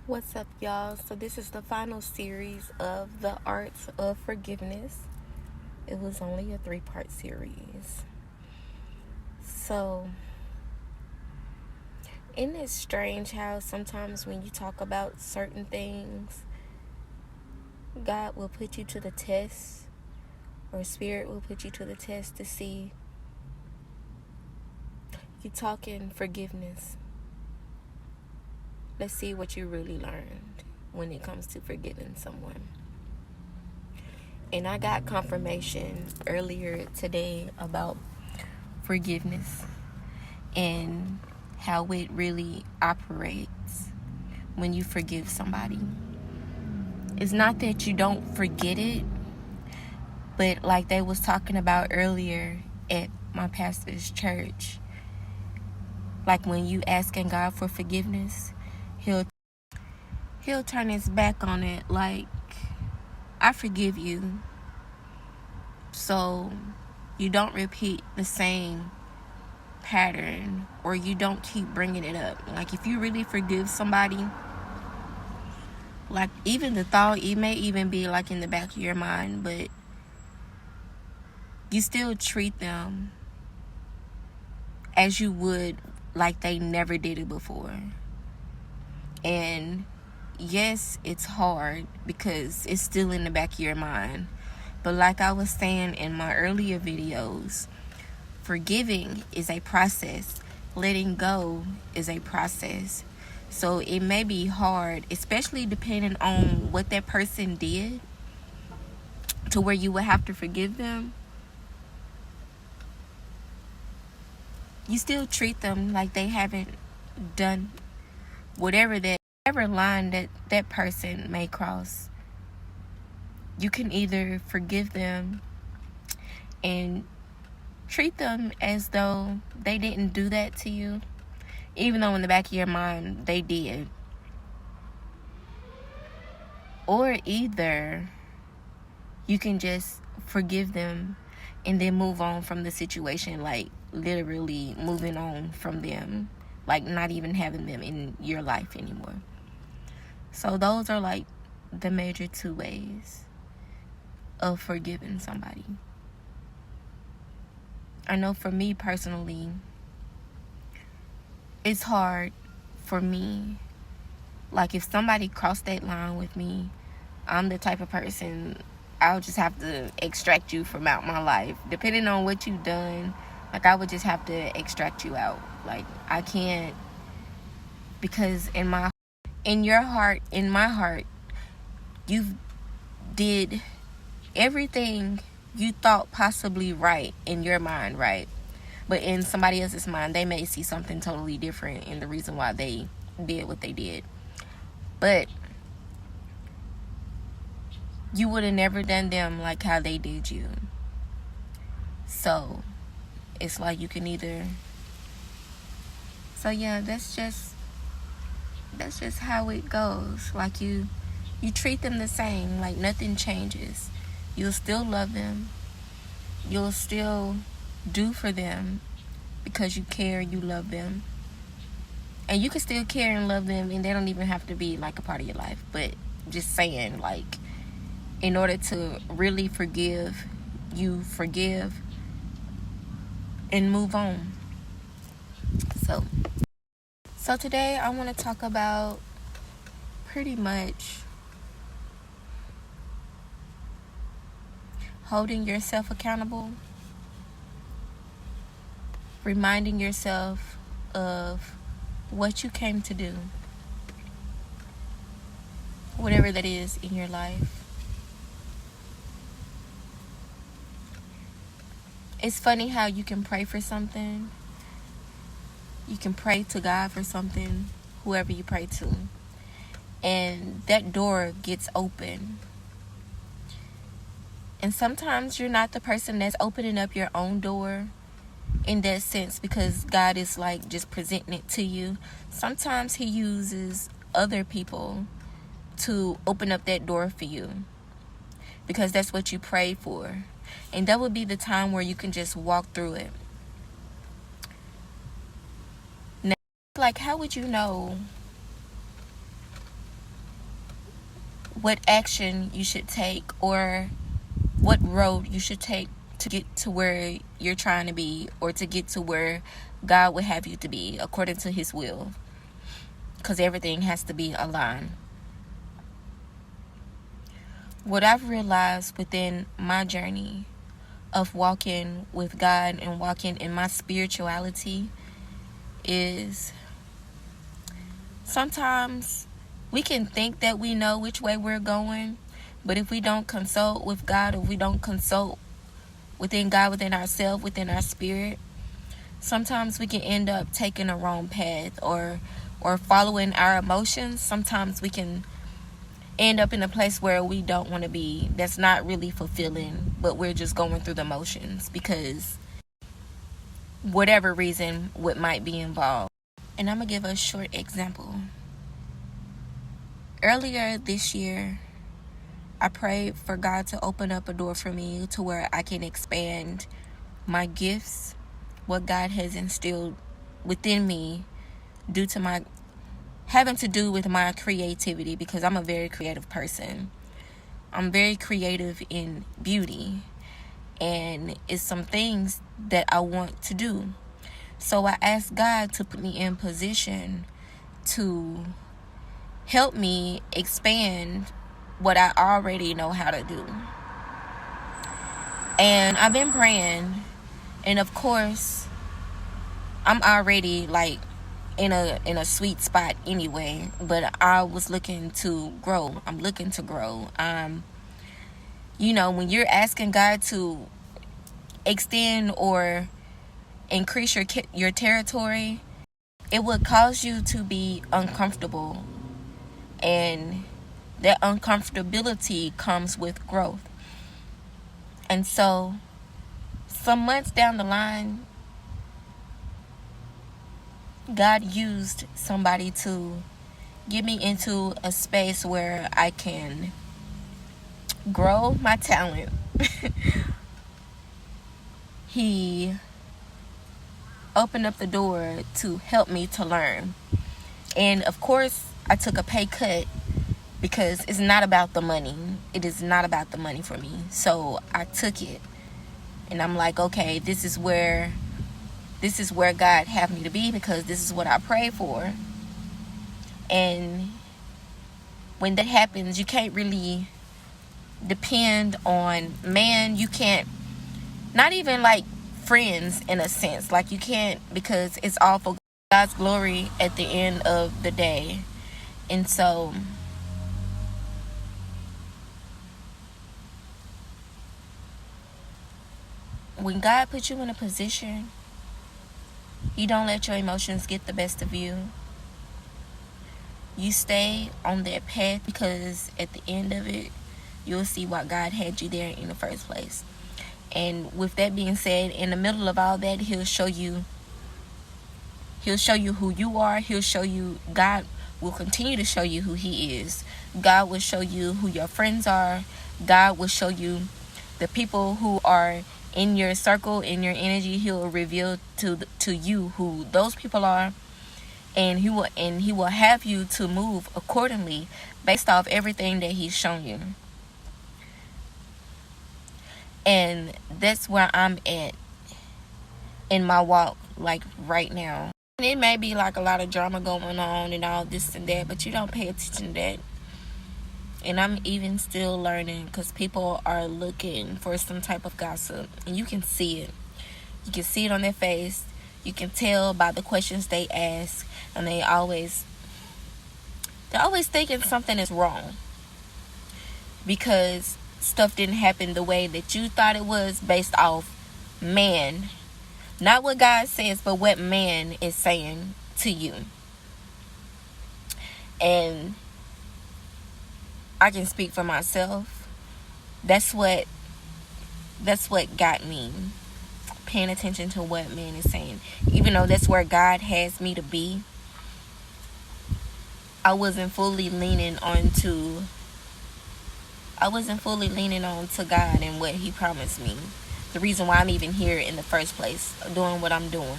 What's up, y'all? So, this is the final series of The Art of Forgiveness. It was only a 3-part series. So, isn't it strange how sometimes when you talk about certain things, God will put you to the test, or Spirit will put you to the test to see you talking forgiveness. Let's see what you really learned when it comes to forgiving someone. And I got confirmation earlier today about forgiveness and how it really operates when you forgive somebody. It's not that you don't forget it, but like they was talking about earlier at my pastor's church, like when you asking God for forgiveness, he'll turn his back on it like, I forgive you, so you don't repeat the same pattern, or you don't keep bringing it up. Like if you really forgive somebody, like even the thought, it may even be like in the back of your mind, but you still treat them as you would like they never did it before. And yes, it's hard because it's still in the back of your mind, but like I was saying in my earlier videos, forgiving is a process. Letting go is a process. So it may be hard, especially depending on what that person did, to where you would have to forgive them. You still treat them like they haven't done whatever line that person may cross. You can either forgive them and treat them as though they didn't do that to you, even though in the back of your mind they did. Or either you can just forgive them and then move on from the situation, like literally moving on from them, like not even having them in your life anymore. So those are like the major 2 ways of forgiving somebody. I know for me personally, it's hard for me. Like if somebody crossed that line with me, I'm the type of person, I'll just have to extract you from out my life. Depending on what you've done, like I would just have to extract you out. Like I can't, because in my heart, you've did everything you thought possibly right in your mind, right? But in somebody else's mind, they may see something totally different in the reason why they did what they did. But you would have never done them like how they did you. So it's like you can either. So yeah, that's just how it goes. Like you treat them the same, like nothing changes. You'll still love them. You'll still do for them because you care, you love them. And you can still care and love them, and they don't even have to be like a part of your life. But just saying, like, in order to really forgive, you forgive and move on. So today I want to talk about pretty much holding yourself accountable, reminding yourself of what you came to do, whatever that is in your life. It's funny how you can pray for something. You can pray to God for something, whoever you pray to, and that door gets open. And sometimes you're not the person that's opening up your own door in that sense, because God is like just presenting it to you. Sometimes He uses other people to open up that door for you, because that's what you prayed for. And that would be the time where you can just walk through it. Now, like, how would you know what action you should take or what road you should take to get to where you're trying to be, or to get to where God would have you to be according to his will, because everything has to be aligned. What I've realized within my journey of walking with God and walking in my spirituality is sometimes we can think that we know which way we're going, but if we don't consult with God, if we don't consult within God, within ourselves, within our spirit, sometimes we can end up taking a wrong path or following our emotions. Sometimes we can end up in a place where we don't want to be, that's not really fulfilling, but we're just going through the motions because whatever reason what might be involved. And I'm gonna give a short example. Earlier this year, I prayed for God to open up a door for me to where I can expand my gifts, what God has instilled within me due to my having to do with my creativity, because I'm a very creative person. I'm very creative in beauty, and it's some things that I want to do. So I asked God to put me in position to help me expand what I already know how to do. And I've been praying, and of course I'm already like in a sweet spot anyway, but I was looking to grow. I'm looking to grow. When you're asking God to extend or increase your territory, it would cause you to be uncomfortable, and that uncomfortability comes with growth. And so some months down the line, God used somebody to get me into a space where I can grow my talent. He opened up the door to help me to learn. And of course, I took a pay cut because it's not about the money. It is not about the money for me. So I took it. And I'm like, okay, this is where God have me to be, because this is what I pray for. And when that happens, you can't really depend on man. You can't, not even like friends in a sense. Like you can't, because it's all for God's glory at the end of the day. And so when God puts you in a position, you don't let your emotions get the best of you. You stay on that path, because at the end of it, you'll see why God had you there in the first place. And with that being said, in the middle of all that, He'll show you who you are. God will continue to show you who He is. God will show you who your friends are. God will show you the people who are in your circle, in your energy. He'll reveal to you who those people are, and He will have you to move accordingly based off everything that He's shown you. And that's where I'm at in my walk, like right now. And it may be like a lot of drama going on and all this and that, but you don't pay attention to that. And I'm even still learning, because people are looking for some type of gossip, and you can see it. You can see it on their face. You can tell by the questions they ask, and they're always thinking something is wrong, because stuff didn't happen the way that you thought it was, based off man. Not what God says, but what man is saying to you. And I can speak for myself. That's what got me paying attention to what man is saying. Even though that's where God has me to be, I wasn't fully leaning on to God and what He promised me. The reason why I'm even here in the first place, doing what I'm doing.